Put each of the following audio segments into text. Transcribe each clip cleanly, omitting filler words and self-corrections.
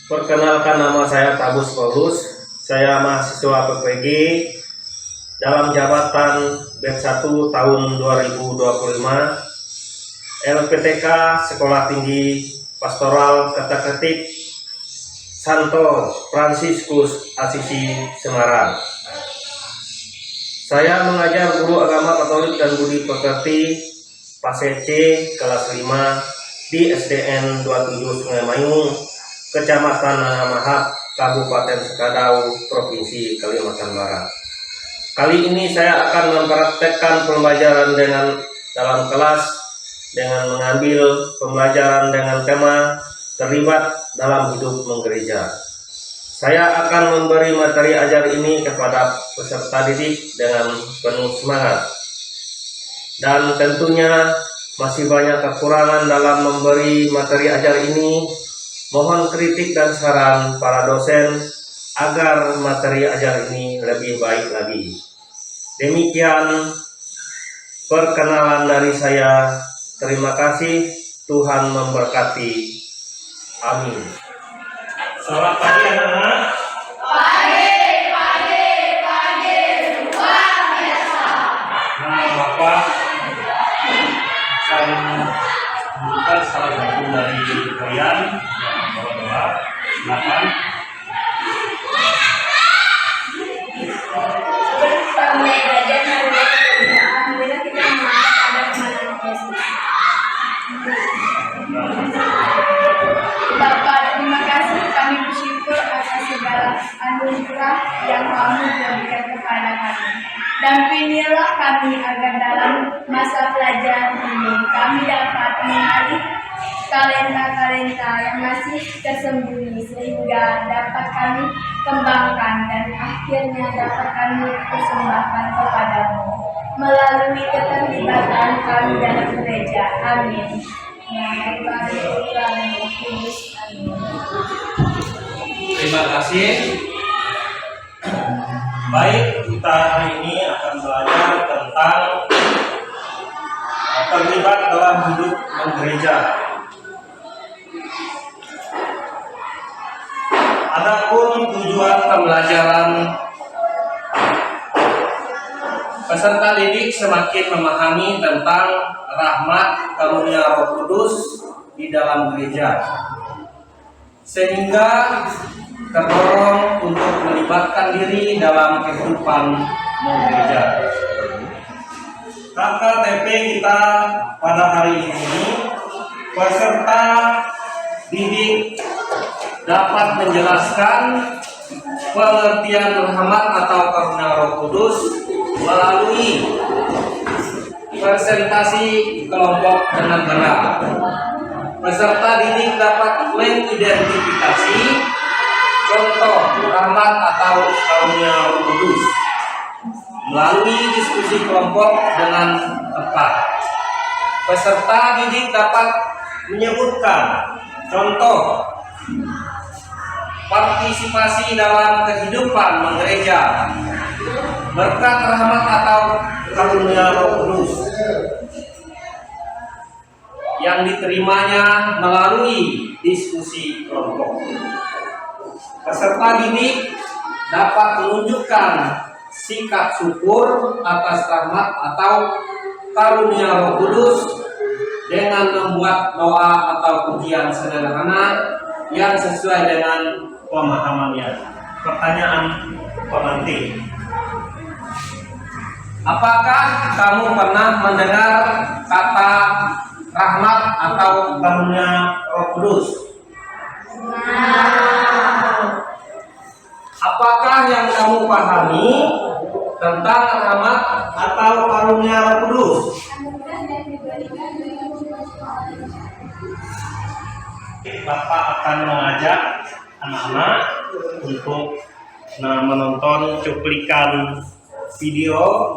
Perkenalkan, nama saya Tabus Paulus. Saya mahasiswa PPG dalam jabatan BEP 1 tahun 2025, LPTK Sekolah Tinggi Pastoral Ketak-Ketik Santo Fransiskus Asisi Semarang. Saya mengajar guru agama Katolik dan Budi Pekerti PASE C kelas 5 di SDN 27 Sungai Mayung, Kecamatan Nangamahap, Kabupaten Sekadau, Provinsi Kalimantan Barat. Kali ini saya akan mempraktekkan pembelajaran dalam kelas dengan mengambil pembelajaran dengan tema terlibat dalam hidup menggereja. Saya akan memberi materi ajar ini kepada peserta didik dengan penuh semangat. Dan tentunya masih banyak kekurangan dalam memberi materi ajar ini. Mohon kritik dan saran para dosen agar materi ajar ini lebih baik lagi. Demikian perkenalan dari saya. Terima kasih. Tuhan memberkati. Amin. Selamat pagi anak-anak. Luar biasa. Nah, Bapak akan membuka salah satu dari kalian yang bawa-bawa. Silakan. Bapak, terima kasih, kami bersyukur atas segala anugerah yang kamu berikan kepada kami. Dampingilah kami agar dalam masa pelajaran ini kami dapat mengenali talenta-talenta yang masih tersembunyi sehingga dapat kami kembangkan dan akhirnya dapat kami persembahkan kepadamu melalui keterlibatan kami dalam gereja. Amin. Terima kasih. Baik, kita hari ini akan belajar tentang terlibat dalam hidup menggereja. Adapun tujuan pembelajaran, peserta didik semakin memahami tentang rahmat karunia Roh Kudus di dalam gereja, sehingga terdorong untuk melibatkan diri dalam kehidupan gereja. KKTP kita pada hari ini, peserta didik dapat menjelaskan pengertian rahmat atau karunia Roh Kudus melalui presentasi kelompok dengan gerak. Peserta didik dapat mengidentifikasi contoh rahmat atau karunia Roh Kudus melalui diskusi kelompok dengan tepat. Peserta didik dapat menyebutkan contoh partisipasi dalam kehidupan menggereja berkat rahmat atau karunia Roh Kudus yang diterimanya melalui diskusi kelompok. Peserta didik dapat menunjukkan sikap syukur atas rahmat atau karunia Roh Kudus dengan membuat doa atau pujian sederhana yang sesuai dengan pemahamannya. Pertanyaan pengantin: apakah kamu pernah mendengar kata rahmat atau karunia Roh Kudus? Apakah yang kamu pahami tentang rahmat atau karunia Roh Kudus? Bapak akan mengajak anak-anak untuk menonton cuplikan video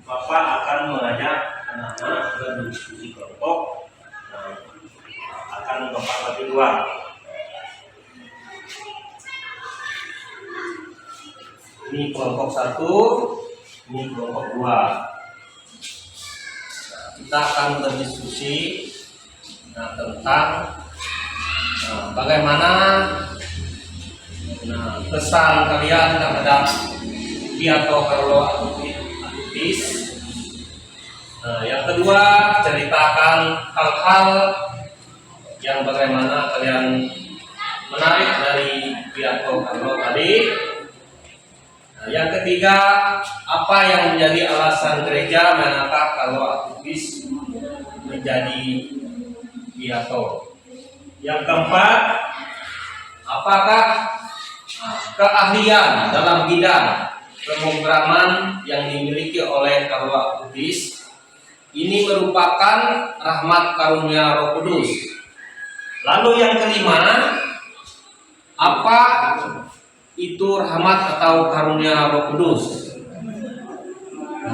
Bapak akan mengajak anak-anak berdiskusi kelompok. Akan Bapak bagi dua. Ini kelompok 1, ini kelompok 2. Kita akan berdiskusi tentang bagaimana pesan kalian terhadap Beato Carlo Acutis. Yang kedua, ceritakan hal-hal yang bagaimana kalian menarik dari Beato Carlo tadi. Yang ketiga, apa yang menjadi alasan gereja mengangkat Carlo Acutis menjadi Beato. Yang keempat, apakah keahlian dalam bidang pemrograman yang dimiliki oleh Carlo Acutis ini merupakan rahmat karunia Roh Kudus. Lalu yang kelima, apa itu rahmat atau karunia Roh Kudus?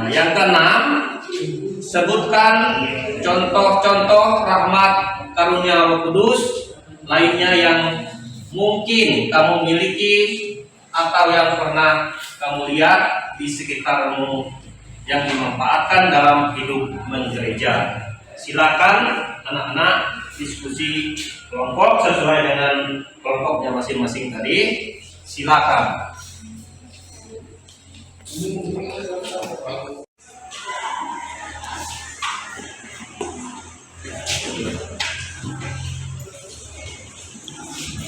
Yang keenam, sebutkan contoh-contoh rahmat karunia Roh Kudus lainnya yang mungkin kamu miliki atau yang pernah kamu lihat di sekitarmu yang dimanfaatkan dalam hidup menggereja. Silakan anak-anak diskusi kelompok sesuai dengan kelompoknya masing-masing tadi. Silakan.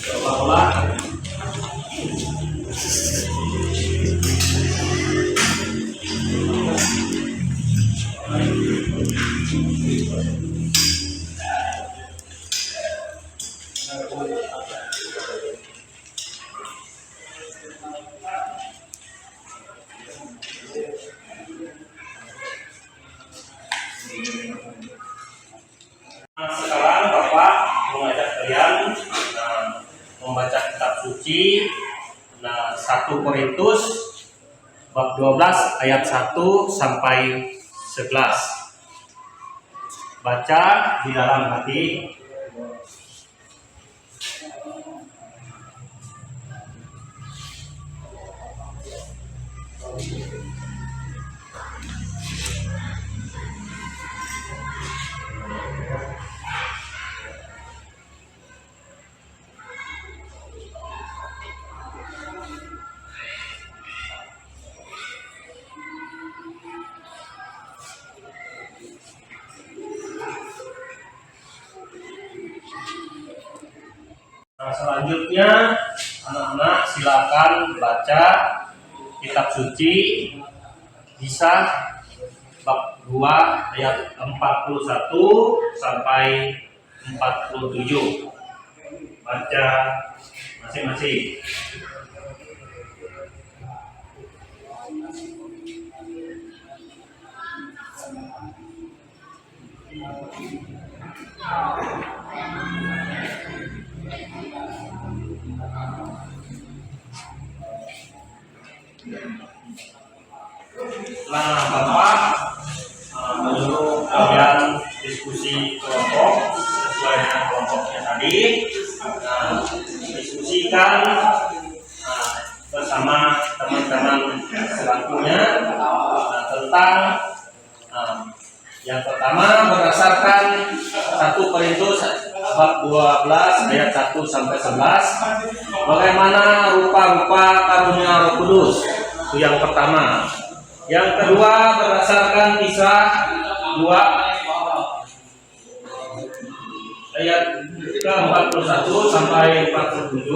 Coba-coba. Sekarang Bapak mengajak kalian membaca kitab suci 1 Korintus bab 12 ayat 1 sampai 11. Baca di dalam hati. selanjutnya anak-anak silakan baca kitab suci Kisah bab 2 ayat 41 sampai 47. Baca masing-masing. Nah, Bapak menyuruh kalian diskusi kelompok sesuai dengan kelompoknya tadi. Nah, diskusikan bersama teman-teman selakunya tentang yang pertama berdasarkan 1 Korintus bab 12 ayat 1 sampai 11, bagaimana rupa-rupa karunia Roh Kudus. Itu yang pertama. Yang kedua berdasarkan Kisah 2 ayat ke-41 sampai 47,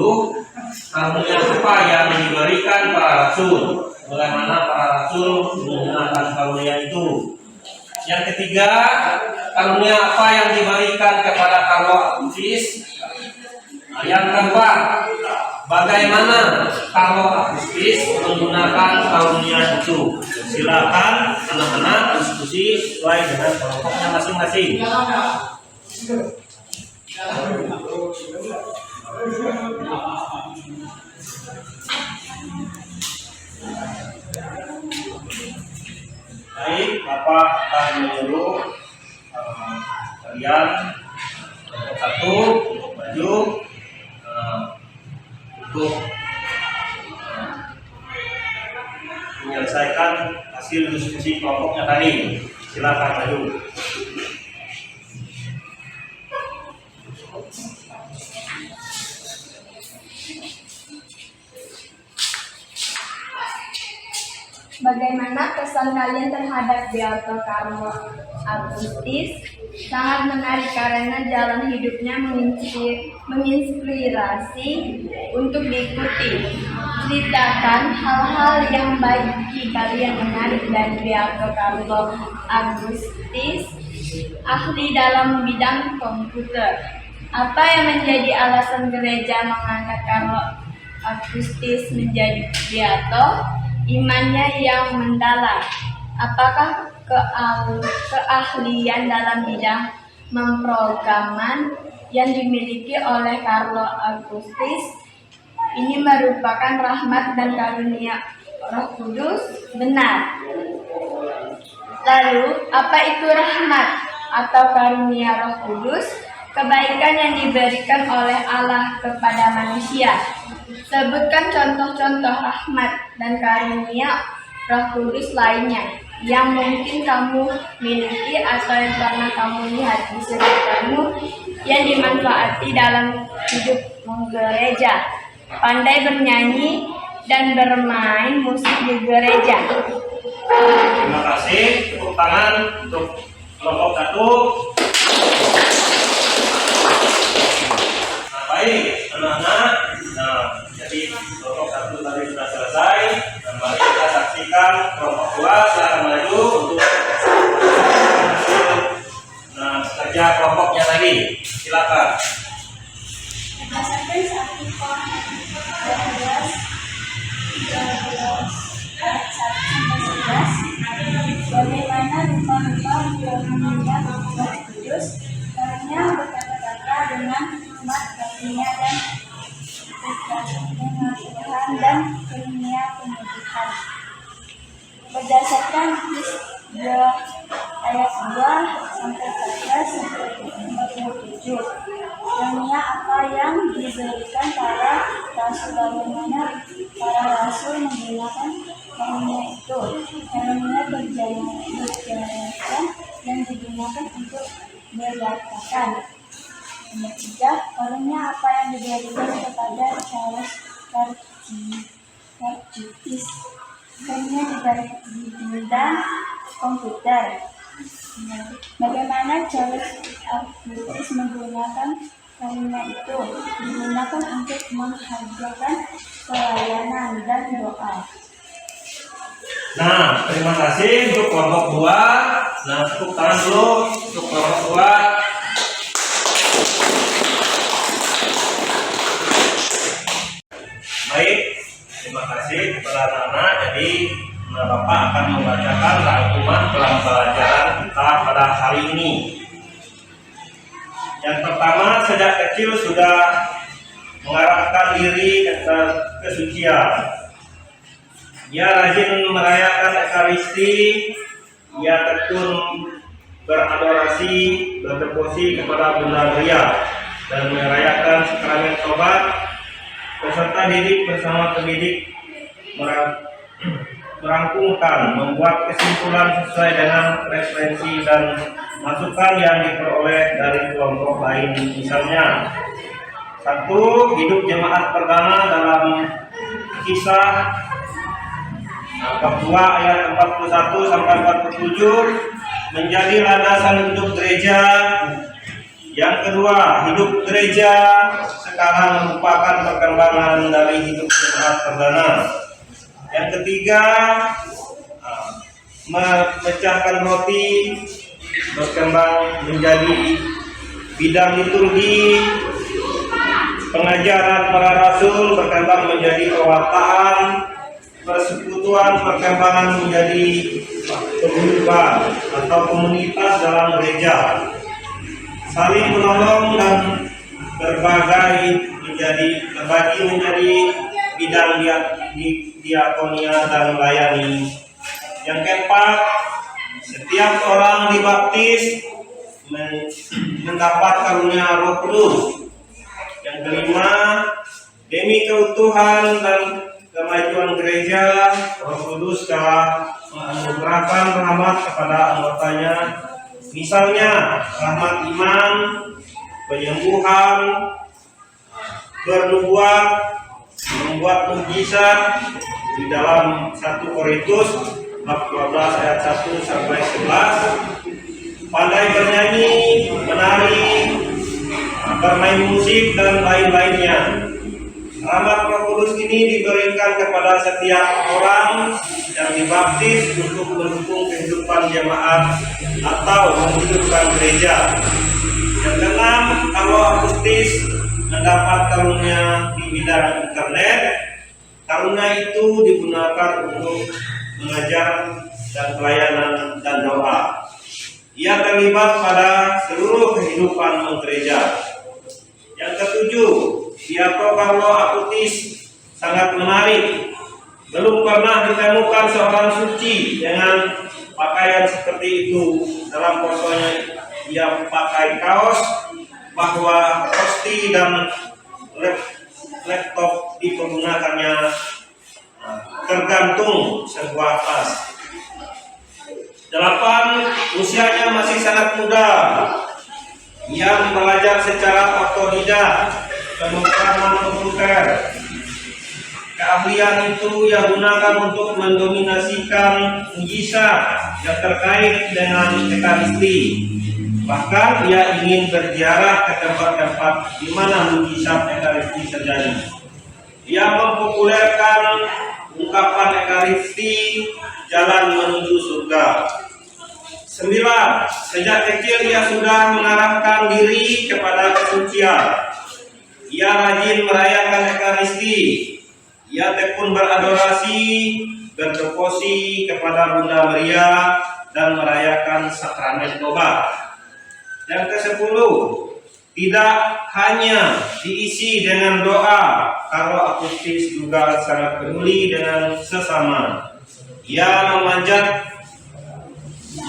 karunia rupa yang diberikan para rasul. Bagaimana para rasul menggunakan karunia itu. Yang ketiga, karunia apa yang diberikan kepada Carlo Acutis. Yang keempat, bagaimana Carlo Acutis menggunakan karunia itu. Silakan anak-anak diskusi sesuai dengan kelompoknya masing-masing. Baik, Bapak akan menyuruh kalian kelompok 1 untuk maju untuk menyelesaikan hasil diskusi kelompoknya tadi. Silakan maju. Bagaimana kesan kalian terhadap Beato Carlo Acutis? Sangat menarik karena jalan hidupnya menginspirasi untuk diikuti. Ceritakan hal-hal yang bagi kalian menarik dari Beato Carlo Acutis, ahli dalam bidang komputer. Apa yang menjadi alasan gereja mengangkat Carlo Acutis menjadi Beato? Imannya yang mendalam. Apakah keahlian dalam bidang pemrograman yang dimiliki oleh Carlo Acutis ini merupakan rahmat dan karunia Roh Kudus? Benar. Lalu, apa itu rahmat atau karunia Roh Kudus? Kebaikan yang diberikan oleh Allah kepada manusia. Sebutkan contoh-contoh rahmat dan karunia Roh Kudus lainnya yang mungkin kamu miliki atau yang pernah kamu lihat di sekitarmu yang dimanfaati dalam hidup gereja. Pandai bernyanyi dan bermain musik di gereja. Terima kasih. Tepuk tangan untuk kelompok 1. Nah, baik, anak-anak. Nah, jadi kelompok 1 tadi sudah selesai. Dan mari kita saksikan kelompok 2 silakan maju untuk kerja kelompoknya tadi. Silakan. Berdasarkan 1 Korintus 12 ayat 1 sampai 11, bagaimana rupa-rupa karunia Roh Kudus, karunia berkata-kata dengan hikmat, karunia dan pengasihan dan karunia penyedihan. Berdasarkan Kisah 2 ayat 2 sampai 14 sampai 47, karunia apa yang diberikan para rasul, bagaimana para rasul menggunakan karunia itu. Karunia berjalan yang digunakan untuk berkatakan. Nomor 3, karunia apa yang diberikan kepada Charles Acutis. Karunia di bidang komputer. Bagaimana Charles Acutis menggunakan Karena itu digunakan untuk menghadirkan pelayanan dan doa. Nah, terima kasih untuk kelompok 2. Nah, tepuk tangan dulu untuk kelompok 2. Baik, terima kasih kepada anak-anak. Jadi, Bapak akan membacakan rangkuman pelajaran kita pada hari ini. Yang pertama, sejak kecil sudah mengarahkan diri ke kesucian. Ia rajin merayakan Ekaristi, ia tekun beradorasi, berdevosi kepada Bunda Maria, dan merayakan sakramen tobat. Peserta didik bersama pendidik merangkumkan, membuat kesimpulan sesuai dengan referensi dan masukan yang diperoleh dari kelompok lain. Misalnya, 1. Hidup jemaat perdana dalam Kisah bab 2 ayat 41 sampai 47 menjadi landasan hidup gereja. Yang kedua, hidup gereja sekarang merupakan perkembangan dari hidup jemaat perdana. Yang ketiga, memecahkan roti berkembang menjadi bidang liturgi. Pengajaran para rasul berkembang menjadi pewartaan. Persekutuan perkembangan menjadi paguyuban atau komunitas dalam gereja. Saling menolong dan berbagi menjadi bidang diakonia dan melayani. Yang keempat, setiap orang dibaptis mendapat karunia Roh Kudus. Yang kelima, demi keutuhan dan kemajuan gereja, Roh Kudus telah menganugerahkan rahmat kepada anggotanya. Misalnya, rahmat iman, penyembuhan, bernubuat, membuat mukjizat di dalam 1 Korintus bab 12 ayat 1 sampai 11, pandai bernyanyi, menari, bermain musik dan lain-lainnya. Rahmat Roh Kudus ini diberikan kepada setiap orang yang dibaptis untuk mendukung kehidupan jemaat atau menghidupkan gereja. Yang keenam, kalau akustis mendapat karunia di bidang internet. Karunia itu digunakan untuk mengajar dan pelayanan dan doa. Ia terlibat pada seluruh kehidupan gereja. Yang ketujuh, Beato Carlo Acutis sangat menarik. Belum pernah ditemukan seorang suci dengan pakaian seperti itu. Dalam fotonya ia pakai kaos, bahwa tosti dan laptop dipergunakannya tergantung sebuah tas. 8. Usianya masih sangat muda. Ia belajar secara otodidak, pemrograman komputer. Keahlian itu ia gunakan untuk mendominasikan mujizat yang terkait dengan Ekaristi. Bahkan ia ingin berziarah ke tempat-tempat di mana mujizat Ekaristi terjadi. Ia mempopulerkan ungkapan Ekaristi, jalan menuju surga. 9. Sejak kecil ia sudah mengarahkan diri kepada kesucian. Ia rajin merayakan Ekaristi. Ia tekun beradorasi, berdevosi kepada Bunda Maria, dan merayakan sakramen tobat. Yang ke-10, tidak hanya diisi dengan doa, Carlo Acutis juga sangat peduli dengan sesama. Ia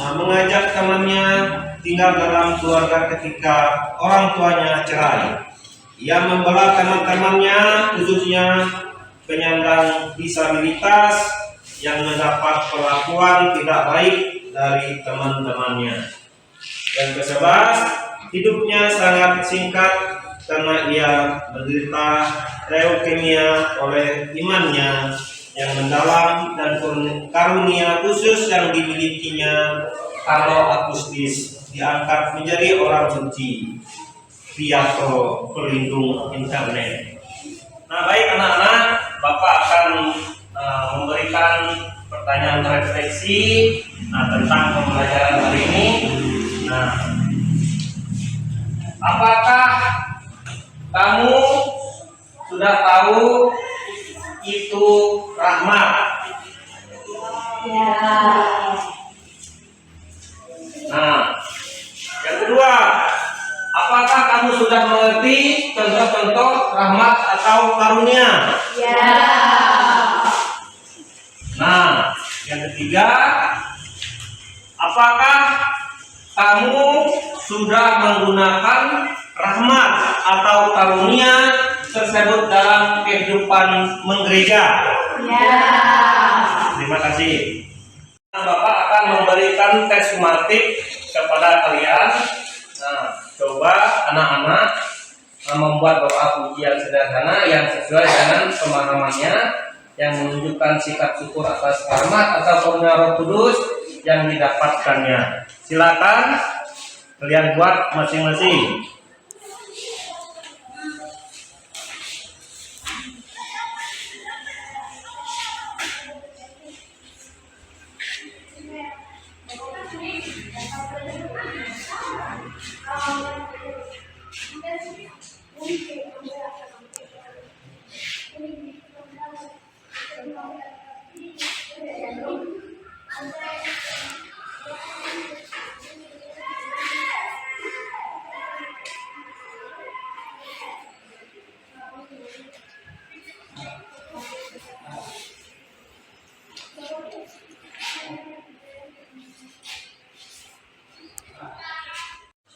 mengajak temannya tinggal dalam keluarga ketika orang tuanya cerai. Ia membela teman-temannya, khususnya penyandang disabilitas yang mendapat perlakuan tidak baik dari teman-temannya. Yang ke-11, hidupnya sangat singkat karena ia menderita leukemia. Oleh imannya yang mendalam dan karunia khusus yang dimilikinya, Carlo Acutis diangkat menjadi orang suci. Piato Pelindung Internet. Nah, baik anak-anak, Bapak akan memberikan pertanyaan refleksi tentang pembelajaran hari ini. Nah, apakah kamu sudah tahu itu rahmat? Ya. Nah, yang kedua, apakah kamu sudah mengerti contoh-contoh rahmat atau karunia? Ya. Nah, yang ketiga, apakah kamu sudah menggunakan rahmat atau karunia tersebut dalam kehidupan menggereja? Ya. Terima kasih. Nah, Bapak akan memberikan tes sumatif kepada kalian. Nah, coba anak-anak membuat doa puji yang sederhana yang sesuai dengan pemahamannya, yang menunjukkan sikap syukur atas rahmat atau karunia Roh Kudus yang didapatkannya. Silakan kalian buat masing-masing.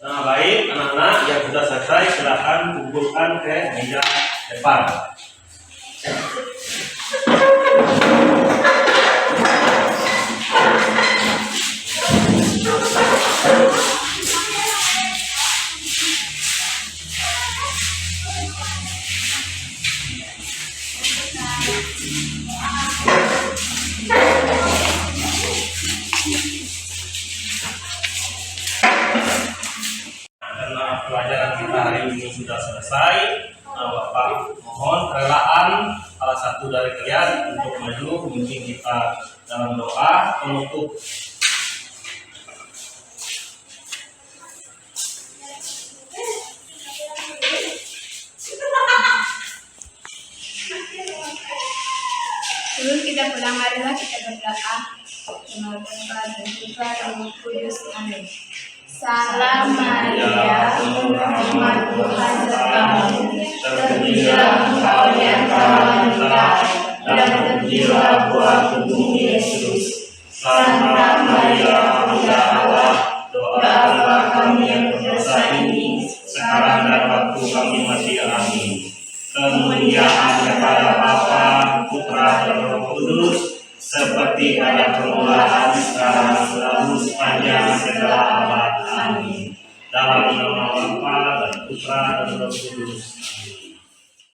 Nah, baik anak-anak yang sudah selesai, silakan kumpulkan ke meja depan. Karena pelajaran kita hari ini sudah selesai, Bapak mohon kerelaan salah satu dari kalian untuk maju memimpin kita dalam doa penutup. Sebelum kita pulang, marilah kita berdoa. Nama Bapa dan Putra dan Roh Kudus. Amin. Salam Maria, penuh rahmat Tuhan sertamu. Terpujilah engkau di antara wanita, dan terpujilah buah tubuhmu Yesus. Santa Maria, Bunda Allah, doakanlah kami yang berdosa ini, sekarang dan waktu kami mati. Amin. Kemuliaan kepada Bapa, Putra dan Roh Kudus, seperti pada permulaan, sekarang, selalu, sepanjang segala abad. Amin. Dalam nama Bapa dan Putra dan Roh Kudus.